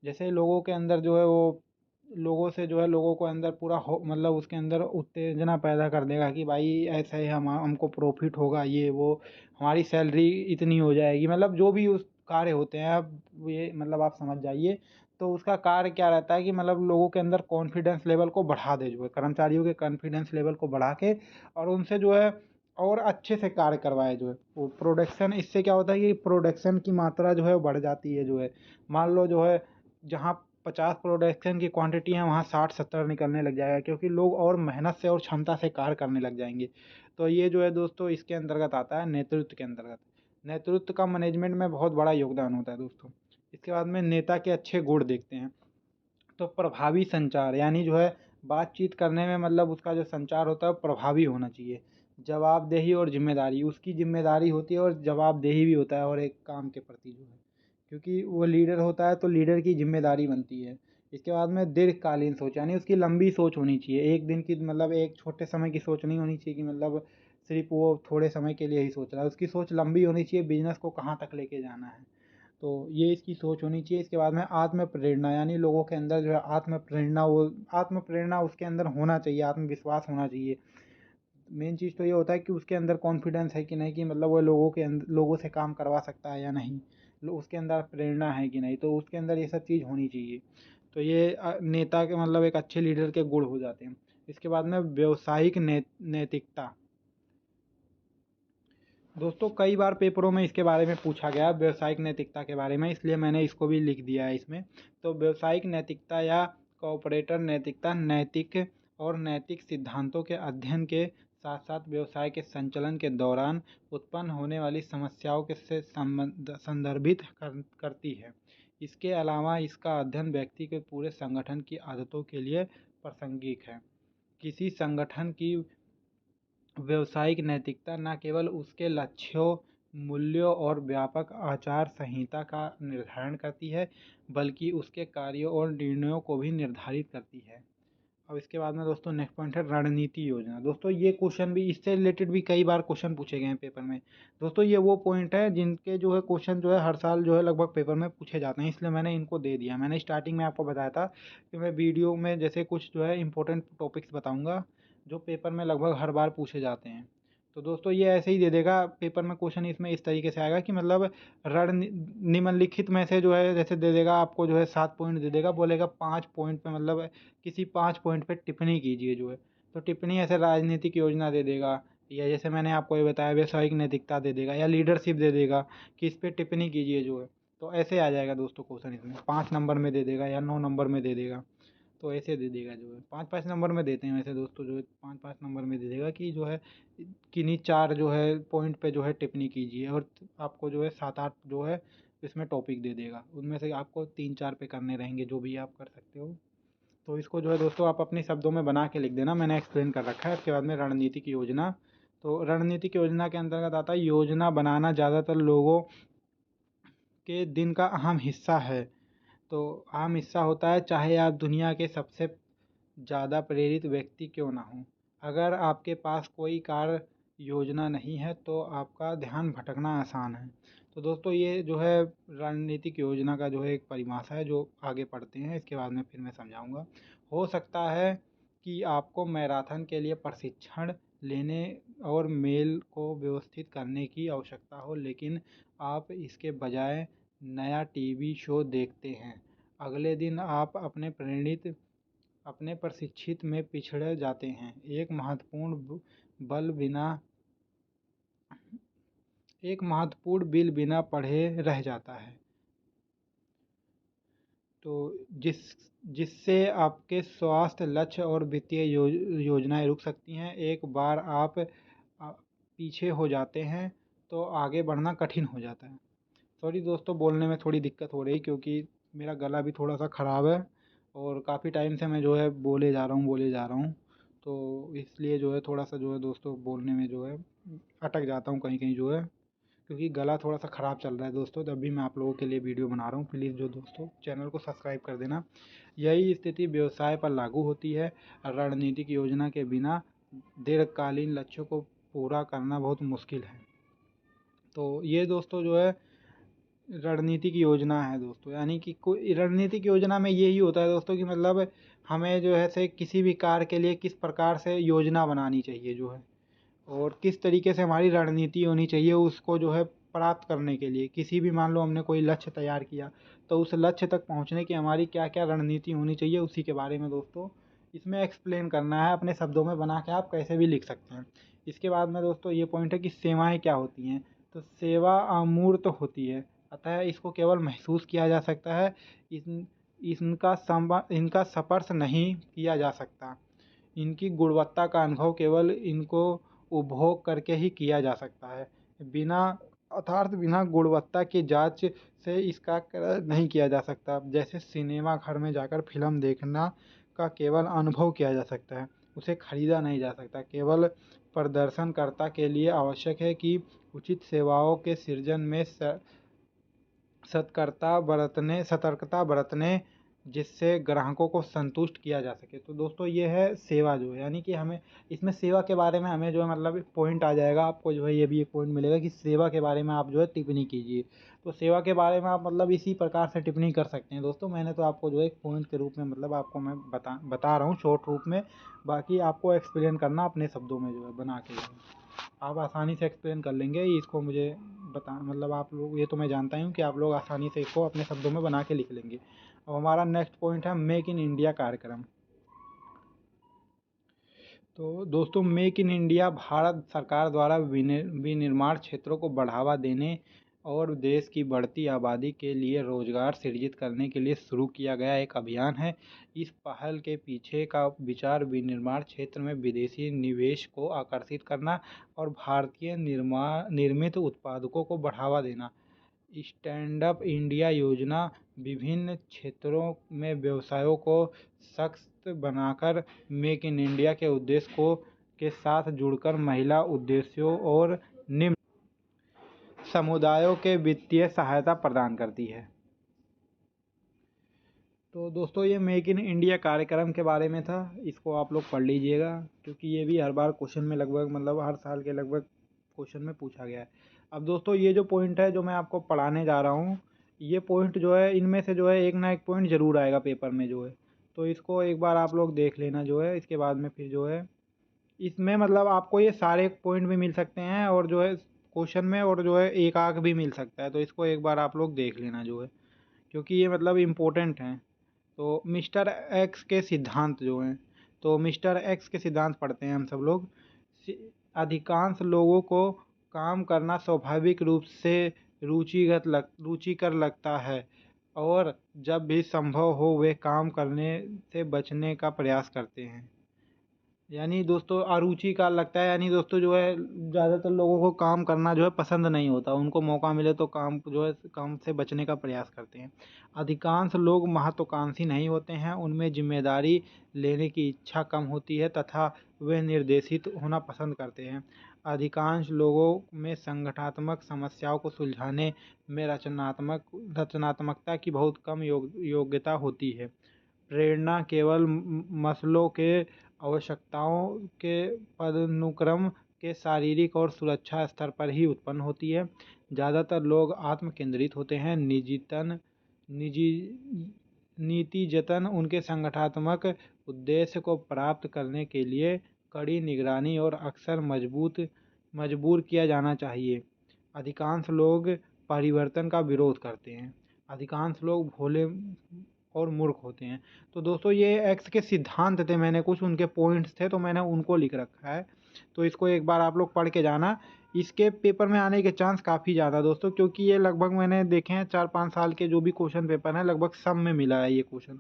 जैसे लोगों के अंदर जो है वो लोगों से जो है लोगों को अंदर पूरा हो मतलब उसके अंदर उत्तेजना पैदा कर देगा कि भाई ऐसा है, हमको प्रॉफिट होगा, ये वो हमारी सैलरी इतनी हो जाएगी, मतलब जो भी उस कार्य होते हैं, अब ये मतलब आप समझ जाइए। तो उसका कार्य क्या रहता है कि मतलब लोगों के अंदर कॉन्फिडेंस लेवल को बढ़ा दे, जो है कर्मचारियों के कॉन्फिडेंस लेवल को बढ़ा के और उनसे जो है और अच्छे से कार्य करवाए, जो है वो प्रोडक्शन। इससे क्या होता है कि प्रोडक्शन की मात्रा जो है बढ़ जाती है, जो है मान लो जो है जहाँ 50 प्रोडक्शन की क्वांटिटी है वहाँ 60-70 निकलने लग जाएगा, क्योंकि लोग और मेहनत से और क्षमता से कार्य करने लग जाएंगे। तो ये जो है दोस्तों इसके अंतर्गत आता है, नेतृत्व के अंतर्गत। नेतृत्व का मैनेजमेंट में बहुत बड़ा योगदान होता है दोस्तों। इसके बाद में नेता के अच्छे गुण देखते हैं। तो प्रभावी संचार यानी जो है बातचीत करने में मतलब उसका जो संचार होता है वो प्रभावी होना चाहिए। जवाबदेही और जिम्मेदारी, उसकी जिम्मेदारी होती है और जवाबदेही भी होता है और एक काम के प्रति जो है, क्योंकि वो लीडर होता है तो लीडर की जिम्मेदारी बनती है। इसके बाद में दीर्घकालीन सोच यानी उसकी लंबी सोच होनी चाहिए, एक दिन की मतलब एक छोटे समय की सोच नहीं होनी चाहिए कि मतलब सिर्फ वो थोड़े समय के लिए ही सोच रहा है। उसकी सोच लंबी होनी चाहिए, बिजनेस को कहाँ तक लेके जाना है। तो ये इसकी सोच होनी चाहिए। इसके बाद में आत्म प्रेरणा यानी लोगों के अंदर जो है आत्म प्रेरणा उसके अंदर होना चाहिए, आत्मविश्वास होना चाहिए। मेन चीज़ तो ये होता है कि उसके अंदर कॉन्फिडेंस है कि नहीं, कि मतलब वो लोगों से काम करवा सकता है या नहीं, उसके अंदर प्रेरणा है कि नहीं, तो उसके अंदर ये सब चीज़ होनी चाहिए। तो ये नेता के मतलब एक अच्छे लीडर के गुण हो जाते हैं। इसके बाद में व्यावसायिक नैतिकता। दोस्तों कई बार पेपरों में इसके बारे में पूछा गया व्यावसायिक नैतिकता के बारे में, इसलिए मैंने इसको भी लिख दिया है इसमें। तो व्यावसायिक नैतिकता या कॉर्पोरेटर नैतिकता नैतिक और नैतिक सिद्धांतों के अध्ययन के साथ साथ व्यवसाय के संचालन के दौरान उत्पन्न होने वाली समस्याओं के से संदर्भित करती है। इसके अलावा इसका अध्ययन व्यक्ति के पूरे संगठन की आदतों के लिए प्रासंगिक है। किसी संगठन की व्यावसायिक नैतिकता न केवल उसके लक्ष्यों, मूल्यों और व्यापक आचार संहिता का निर्धारण करती है, बल्कि उसके कार्यों और निर्णयों को भी निर्धारित करती है। अब इसके बाद में दोस्तों नेक्स्ट पॉइंट है रणनीति योजना। दोस्तों ये क्वेश्चन भी, इससे रिलेटेड भी कई बार क्वेश्चन पूछे गए हैं पेपर में। दोस्तों ये वो पॉइंट है जिनके जो है क्वेश्चन जो है हर साल जो है लगभग पेपर में पूछे जाते हैं, इसलिए मैंने इनको दे दिया। मैंने स्टार्टिंग में आपको बताया था कि मैं वीडियो में जैसे कुछ जो है इंपॉर्टेंट टॉपिक्स बताऊंगा जो पेपर में लगभग हर बार पूछे जाते हैं। तो दोस्तों ये ऐसे ही दे देगा पेपर में क्वेश्चन, इसमें इस तरीके से आएगा कि मतलब रण निम्नलिखित में से जो है जैसे दे देगा आपको जो है 7 पॉइंट दे देगा, बोलेगा 5 पॉइंट पे मतलब किसी 5 पॉइंट पे टिप्पणी कीजिए जो है। तो टिप्पणी ऐसे राजनीतिक योजना दे देगा, या जैसे मैंने आपको ये बताया व्यवसायिक नैतिकता दे देगा, या लीडरशिप दे देगा कि इस पे टिप्पणी कीजिए जो है। तो ऐसे आ जाएगा दोस्तों क्वेश्चन, इसमें 5 नंबर में दे देगा या 9 नंबर में दे देगा। तो ऐसे दे देगा जो है 5-5 नंबर में देते हैं वैसे दोस्तों, जो है 5-5 नंबर में दे देगा कि जो है किन्हीं 4 जो है पॉइंट पे जो है टिप्पणी कीजिए, और आपको जो है 7-8 जो है इसमें टॉपिक दे देगा, उनमें से आपको 3-4 पे करने रहेंगे, जो भी आप कर सकते हो। तो इसको जो है दोस्तों आप अपने शब्दों में बना के लिख देना, मैंने एक्सप्लेन कर रखा है। इसके बाद में रणनीतिक योजना, तो रणनीतिक योजना के अंतर्गत आता है योजना बनाना ज़्यादातर लोगों के दिन का अहम हिस्सा है। तो अहम हिस्सा होता है, चाहे आप दुनिया के सबसे ज़्यादा प्रेरित व्यक्ति क्यों ना हो, अगर आपके पास कोई कार्य योजना नहीं है तो आपका ध्यान भटकना आसान है। तो दोस्तों ये जो है रणनीतिक योजना का जो है एक परिभाषा है, जो आगे पढ़ते हैं, इसके बाद में फिर मैं समझाऊंगा। हो सकता है कि आपको मैराथन के लिए प्रशिक्षण लेने और मेल को व्यवस्थित करने की आवश्यकता हो, लेकिन आप इसके बजाय नया टीवी शो देखते हैं। अगले दिन आप अपने प्रशिक्षित में पिछड़ जाते हैं। एक महत्वपूर्ण बिल बिना पढ़े रह जाता है। तो जिससे आपके स्वास्थ्य लक्ष्य और वित्तीय योजनाएं रुक सकती हैं। एक बार आप पीछे हो जाते हैं तो आगे बढ़ना कठिन हो जाता है। सॉरी दोस्तों, बोलने में थोड़ी दिक्कत हो रही, क्योंकि मेरा गला भी थोड़ा सा ख़राब है और काफ़ी टाइम से मैं जो है बोले जा रहा हूँ, तो इसलिए जो है थोड़ा सा जो है दोस्तों बोलने में जो है अटक जाता हूँ कहीं कहीं जो है, क्योंकि गला थोड़ा सा ख़राब चल रहा है दोस्तों, तभी मैं आप लोगों के लिए वीडियो बना रहा हूँ। प्लीज़ जो दोस्तों चैनल को सब्सक्राइब कर देना। यही स्थिति व्यवसाय पर लागू होती है। रणनीतिक योजना के बिना दीर्घकालीन लक्ष्यों को पूरा करना बहुत मुश्किल है। तो ये दोस्तों जो है रणनीतिक योजना है दोस्तों, यानी कि कोई रणनीतिक योजना में यही होता है दोस्तों कि मतलब हमें जो है से किसी भी कार्य के लिए किस प्रकार से योजना बनानी चाहिए जो है, और किस तरीके से हमारी रणनीति होनी चाहिए उसको जो है प्राप्त करने के लिए। किसी भी मान लो हमने कोई लक्ष्य तैयार किया, तो उस लक्ष्य तक पहुंचने की हमारी क्या क्या रणनीति होनी चाहिए, उसी के बारे में दोस्तों इसमें एक्सप्लेन करना है। अपने शब्दों में बना के आप कैसे भी लिख सकते हैं। इसके बाद में दोस्तों ये पॉइंट है कि सेवाएं क्या होती हैं। तो सेवा अमूर्त होती है, अतः इसको केवल महसूस किया जा सकता है, इनका स्पर्श नहीं किया जा सकता। इनकी गुणवत्ता का अनुभव केवल इनको उपभोग करके ही किया जा सकता है। बिना गुणवत्ता की जांच से इसका नहीं किया जा सकता। जैसे सिनेमा घर में जाकर फिल्म देखना का केवल अनुभव किया जा सकता है, उसे खरीदा नहीं जा सकता। केवल प्रदर्शनकर्ता के लिए आवश्यक है कि उचित सेवाओं के सृजन में सतर्कता बरतने, जिससे ग्राहकों को संतुष्ट किया जा सके। तो दोस्तों ये है सेवा जो है, यानी कि हमें इसमें सेवा के बारे में हमें जो है मतलब पॉइंट आ जाएगा, आपको जो है ये भी एक पॉइंट मिलेगा कि सेवा के बारे में आप जो है टिप्पणी कीजिए। तो सेवा के बारे में आप मतलब इसी प्रकार से टिप्पणी कर सकते हैं दोस्तों। मैंने तो आपको जो है एक पॉइंट के रूप में मतलब आपको मैं बता रहा हूँ शॉर्ट रूप में, बाकी आपको एक्सप्लेन करना अपने शब्दों में जो है बना के। आप आसानी से एक्सप्लेन कर लेंगे इसको, मुझे बता मतलब आप लोग, ये तो मैं जानता हूँ कि आप लोग आसानी से इसको अपने शब्दों में बना के लिख लेंगे। अब हमारा नेक्स्ट पॉइंट है मेक इन इंडिया कार्यक्रम। तो दोस्तों मेक इन इंडिया भारत सरकार द्वारा विनिर्माण क्षेत्रों को बढ़ावा देने और देश की बढ़ती आबादी के लिए रोजगार सृजित करने के लिए शुरू किया गया एक अभियान है। इस पहल के पीछे का विचार विनिर्माण क्षेत्र में विदेशी निवेश को आकर्षित करना और भारतीय निर्मित उत्पादकों को बढ़ावा देना। स्टैंड अप इंडिया योजना विभिन्न क्षेत्रों में व्यवसायों को सशक्त बनाकर मेक इन इंडिया के उद्देश्य के साथ जुड़कर महिला उद्देश्यों और निम्न समुदायों के वित्तीय सहायता प्रदान करती है। तो दोस्तों ये मेक इन इंडिया कार्यक्रम के बारे में था, इसको आप लोग पढ़ लीजिएगा, क्योंकि ये भी हर बार क्वेश्चन में लगभग मतलब हर साल के लगभग क्वेश्चन में पूछा गया है। अब दोस्तों ये जो पॉइंट है जो मैं आपको पढ़ाने जा रहा हूँ, ये पॉइंट जो है इनमें से जो है एक ना एक पॉइंट ज़रूर आएगा पेपर में जो है, तो इसको एक बार आप लोग देख लेना जो है। इसके बाद में फिर जो है इसमें मतलब आपको ये सारे पॉइंट भी मिल सकते हैं और जो है क्वेश्चन में, और जो है एक आग भी मिल सकता है, तो इसको एक बार आप लोग देख लेना जो है, क्योंकि ये मतलब इम्पोर्टेंट हैं। तो मिस्टर एक्स के सिद्धांत जो हैं, तो मिस्टर एक्स के सिद्धांत पढ़ते हैं हम सब लोग। अधिकांश लोगों को काम करना स्वाभाविक रूप से रुचिकर लगता है, और जब भी संभव हो वे काम करने से बचने का प्रयास करते हैं। यानी दोस्तों अरुचि का लगता है, यानी दोस्तों जो है ज़्यादातर लोगों को काम करना जो है पसंद नहीं होता, उनको मौका मिले तो काम जो है काम से बचने का प्रयास करते हैं। अधिकांश लोग महत्वाकांक्षी नहीं होते हैं, उनमें जिम्मेदारी लेने की इच्छा कम होती है तथा वे निर्देशित होना पसंद करते हैं। अधिकांश लोगों में संगठनात्मक समस्याओं को सुलझाने में रचनात्मकता की बहुत कम योग्यता होती है। प्रेरणा केवल मसलों के आवश्यकताओं के पदानुक्रम के शारीरिक और सुरक्षा स्तर पर ही उत्पन्न होती है। ज़्यादातर लोग आत्म केंद्रित होते हैं, निजी नीतिजतन उनके संगठनात्मक उद्देश्य को प्राप्त करने के लिए कड़ी निगरानी और अक्सर मजबूर किया जाना चाहिए। अधिकांश लोग परिवर्तन का विरोध करते हैं। अधिकांश लोग भोले और मूर्ख होते हैं। तो दोस्तों ये एक्स के सिद्धांत थे, मैंने कुछ उनके पॉइंट्स थे तो मैंने उनको लिख रखा है, तो इसको एक बार आप लोग पढ़ के जाना। इसके पेपर में आने के चांस काफ़ी ज़्यादा दोस्तों, क्योंकि ये लगभग मैंने देखे हैं 4-5 साल के जो भी क्वेश्चन पेपर हैं लगभग सब में मिला है ये क्वेश्चन।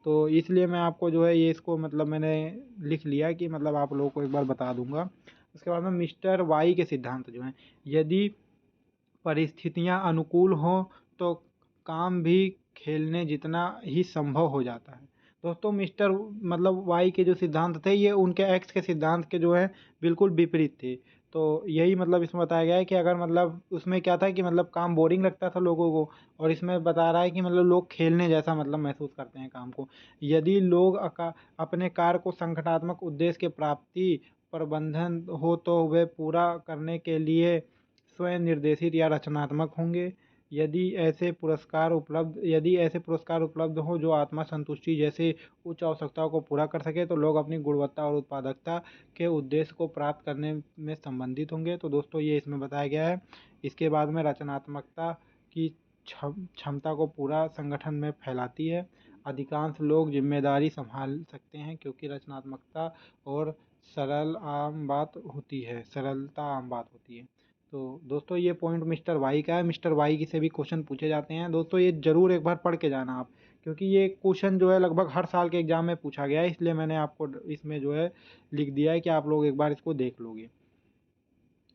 तो इसलिए मैं आपको जो है ये इसको मतलब मैंने लिख लिया कि मतलब आप लोगों को एक बार बता दूंगा। उसके बाद में मिस्टर वाई के सिद्धांत जो हैं, यदि परिस्थितियां अनुकूल हों तो काम भी खेलने जितना ही संभव हो जाता है। दोस्तों मिस्टर मतलब वाई के जो सिद्धांत थे ये उनके एक्स के सिद्धांत के जो है बिल्कुल विपरीत थे। तो यही मतलब इसमें बताया गया है कि अगर मतलब उसमें क्या था कि मतलब काम बोरिंग लगता था लोगों को, और इसमें बता रहा है कि मतलब लोग खेलने जैसा मतलब महसूस करते हैं काम को। यदि लोग अपने कार्य को संगठनात्मक उद्देश्य के प्राप्ति प्रबंधन हो तो वे पूरा करने के लिए स्वयं निर्देशित या रचनात्मक होंगे। यदि ऐसे पुरस्कार उपलब्ध हो जो आत्मा संतुष्टि जैसे उच्च आवश्यकताओं को पूरा कर सके तो लोग अपनी गुणवत्ता और उत्पादकता के उद्देश्य को प्राप्त करने में संबंधित होंगे। तो दोस्तों ये इसमें बताया गया है। इसके बाद में रचनात्मकता की क्षमता को पूरा संगठन में फैलाती है। अधिकांश लोग जिम्मेदारी संभाल सकते हैं क्योंकि रचनात्मकता और सरलता आम बात होती है। तो दोस्तों ये पॉइंट मिस्टर वाई का है। मिस्टर वाई की से भी क्वेश्चन पूछे जाते हैं दोस्तों, ये ज़रूर एक बार पढ़ के जाना आप, क्योंकि ये क्वेश्चन जो है लगभग हर साल के एग्ज़ाम में पूछा गया है, इसलिए मैंने आपको इसमें जो है लिख दिया है कि आप लोग एक बार इसको देख लोगे।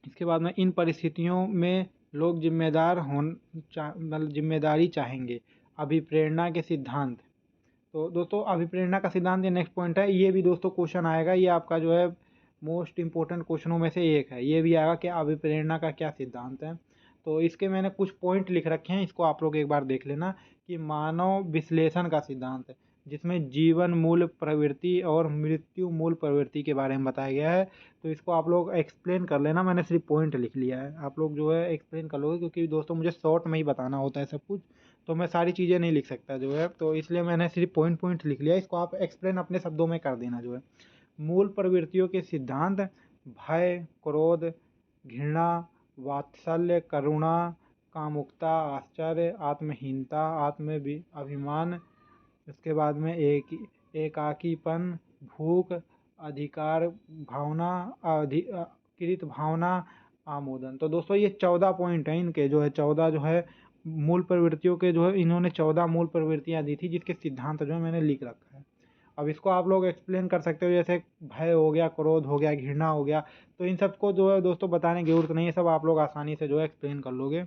इसके बाद में इन परिस्थितियों में लोग मतलब जिम्मेदारी चाहेंगे। अभिप्रेरणा के सिद्धांत। तो दोस्तों अभिप्रेरणा का सिद्धांत ये नेक्स्ट पॉइंट है, ये भी दोस्तों क्वेश्चन आएगा, ये आपका जो है मोस्ट इंपॉर्टेंट क्वेश्चनों में से एक है। ये भी आएगा कि अभिप्रेरणा का क्या सिद्धांत है। तो इसके मैंने कुछ पॉइंट लिख रखे हैं, इसको आप लोग एक बार देख लेना। कि मानव विश्लेषण का सिद्धांत है, जिसमें जीवन मूल प्रवृत्ति और मृत्यु मूल प्रवृत्ति के बारे में बताया गया है। तो इसको आप लोग एक्सप्लेन कर लेना, मैंने सिर्फ पॉइंट लिख लिया है, आप लोग जो है एक्सप्लेन कर लोगे, क्योंकि दोस्तों मुझे शॉर्ट में ही बताना होता है सब कुछ, तो मैं सारी चीज़ें नहीं लिख सकता जो है, तो इसलिए मैंने सिर्फ पॉइंट लिख लिया। इसको आप एक्सप्लेन अपने शब्दों में कर देना जो है। मूल प्रवृत्तियों के सिद्धांत: भय, क्रोध, घृणा, वात्सल्य, करुणा, कामुकता, आश्चर्य, आत्महीनता, अभिमान। उसके बाद में एकाकीपन, भूख, अधिकार भावना, कृत भावना, आमोदन। तो दोस्तों ये 14 पॉइंट हैं, इनके जो है 14 जो है मूल प्रवृत्तियों के जो है इन्होंने 14 मूल प्रवृत्तियां दी थी, जिसके सिद्धांत जो है मैंने लिख रखा है। अब इसको आप लोग एक्सप्लेन कर सकते हो, जैसे भय हो गया, क्रोध हो गया, घृणा हो गया, तो इन सबको जो है दोस्तों बताने की जरूरत नहीं है, सब आप लोग आसानी से जो है एक्सप्लेन कर लोगे।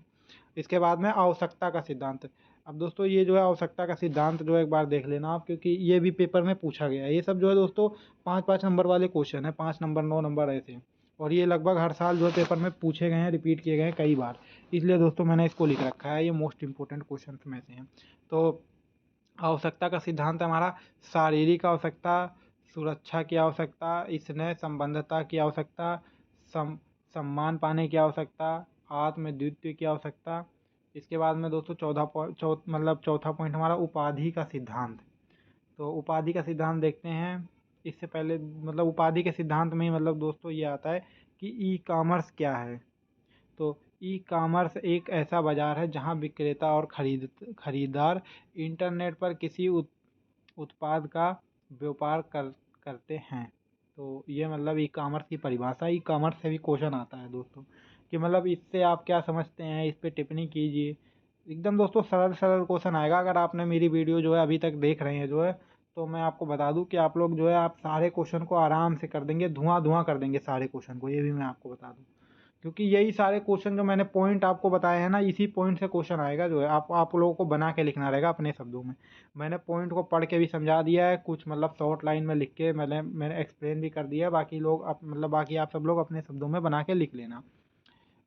इसके बाद में आवश्यकता का सिद्धांत। अब दोस्तों ये जो है आवश्यकता का सिद्धांत जो है एक बार देख लेना आप, क्योंकि ये भी पेपर में पूछा गया है। ये सब जो है दोस्तों 5-5 नंबर वाले क्वेश्चन है, 5 नंबर 9 नंबर ऐसे, और ये लगभग हर साल जो है पेपर में पूछे गए हैं, रिपीट किए गए हैं कई बार, इसलिए दोस्तों मैंने इसको लिख रखा है, ये मोस्ट इंपॉर्टेंट क्वेश्चन में से हैं। तो आवश्यकता का सिद्धांत हमारा शारीरिक आवश्यकता, सुरक्षा की आवश्यकता, स्नेह संबंधता की आवश्यकता, सम्मान पाने की आवश्यकता, आत्मद्वित्व की आवश्यकता। इसके बाद में दोस्तों चौथा पॉइंट हमारा उपाधि का सिद्धांत। तो उपाधि का सिद्धांत देखते हैं। इससे पहले मतलब उपाधि के सिद्धांत में ही मतलब दोस्तों ये आता है कि ई कॉमर्स क्या है। तो ई कॉमर्स एक ऐसा बाजार है जहां विक्रेता और खरीदार इंटरनेट पर किसी उत्पाद का व्यापार करते हैं। तो ये मतलब ई कॉमर्स की परिभाषा। ई कॉमर्स से भी क्वेश्चन आता है दोस्तों, कि मतलब इससे आप क्या समझते हैं, इस पे टिप्पणी कीजिए। एकदम दोस्तों सरल सरल क्वेश्चन आएगा, अगर आपने मेरी वीडियो जो है अभी तक देख रहे हैं जो है, तो मैं आपको बता दूं कि आप लोग जो है आप सारे क्वेश्चन को आराम से कर देंगे, धुआं धुआं कर देंगे सारे क्वेश्चन को, ये भी मैं आपको बता दूं। क्योंकि यही सारे क्वेश्चन जो मैंने पॉइंट आपको बताए हैं ना, इसी पॉइंट से क्वेश्चन आएगा जो है आप लोगों को बना के लिखना रहेगा अपने शब्दों में। मैंने पॉइंट को पढ़ के भी समझा दिया है, कुछ मतलब शॉर्ट लाइन में लिख के मैंने एक्सप्लेन भी कर दिया है। बाकी लोग मतलब बाकी आप सब लोग अपने शब्दों में बना के लिख लेना।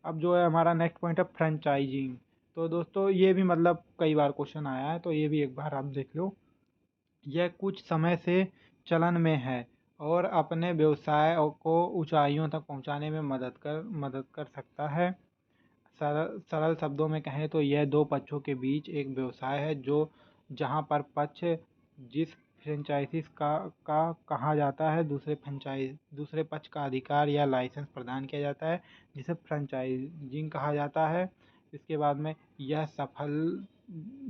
अब जो है हमारा नेक्स्ट पॉइंट है फ्रेंचाइजिंग। तो दोस्तों ये भी मतलब कई बार क्वेश्चन आया है, तो ये भी एक बार आप देख लो। यह कुछ समय से चलन में है और अपने व्यवसाय को ऊंचाइयों तक पहुंचाने में मदद कर सकता है। सरल सरल शब्दों में कहें तो यह दो पक्षों के बीच एक व्यवसाय है, जो जहां पर पक्ष जिस फ्रेंचाइजीज का कहा जाता है, दूसरे पक्ष का अधिकार या लाइसेंस प्रदान किया जाता है, जिसे फ्रेंचाइजिंग कहा जाता है। इसके बाद में यह सफल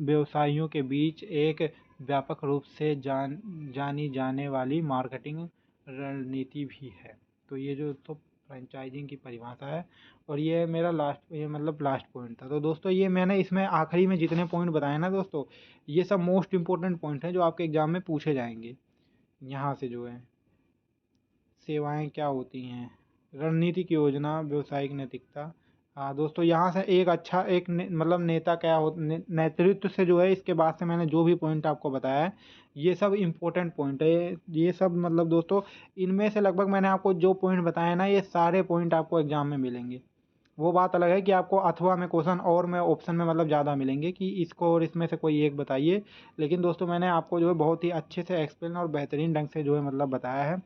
व्यवसायियों के बीच एक व्यापक रूप से जानी जाने वाली मार्केटिंग रणनीति भी है। तो ये जो तो फ्रेंचाइजिंग की परिभाषा है, और ये मेरा लास्ट पॉइंट था। तो दोस्तों ये मैंने इसमें आखिरी में जितने पॉइंट बताए ना दोस्तों, ये सब मोस्ट इंपॉर्टेंट पॉइंट हैं जो आपके एग्जाम में पूछे जाएंगे। यहाँ से जो है सेवाएं क्या होती हैं, रणनीतिक योजना, व्यावसायिक नैतिकता। हाँ दोस्तों, यहाँ से एक अच्छा मतलब नेता क्या हो, नेतृत्व से जो है, इसके बाद से मैंने जो भी पॉइंट आपको बताया है, ये सब इम्पोर्टेंट पॉइंट है। ये सब मतलब दोस्तों, इनमें से लगभग मैंने आपको जो पॉइंट बताए ना, ये सारे पॉइंट आपको एग्जाम में मिलेंगे। वो बात अलग है कि आपको अथवा में क्वेश्चन और में ऑप्शन में मतलब ज़्यादा मिलेंगे कि इसको और इसमें से कोई एक बताइए। लेकिन दोस्तों मैंने आपको जो है बहुत ही अच्छे से एक्सप्लेन और बेहतरीन ढंग से जो है मतलब बताया है।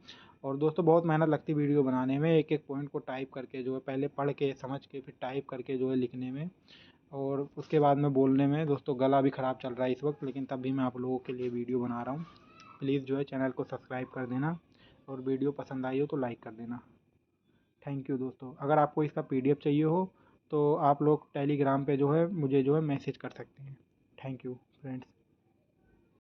और दोस्तों बहुत मेहनत लगती है वीडियो बनाने में, एक एक पॉइंट को टाइप करके जो है, पहले पढ़ के समझ के फिर टाइप करके जो है लिखने में, और उसके बाद में बोलने में। दोस्तों गला भी ख़राब चल रहा है इस वक्त, लेकिन तब भी मैं आप लोगों के लिए वीडियो बना रहा हूँ। प्लीज़ जो है चैनल को सब्सक्राइब कर देना, और वीडियो पसंद आई हो तो लाइक कर देना। थैंक यू दोस्तों। अगर आपको इसका PDF चाहिए हो तो आप लोग टेलीग्राम पे जो है मुझे जो है मैसेज कर सकते हैं। Thank you friends.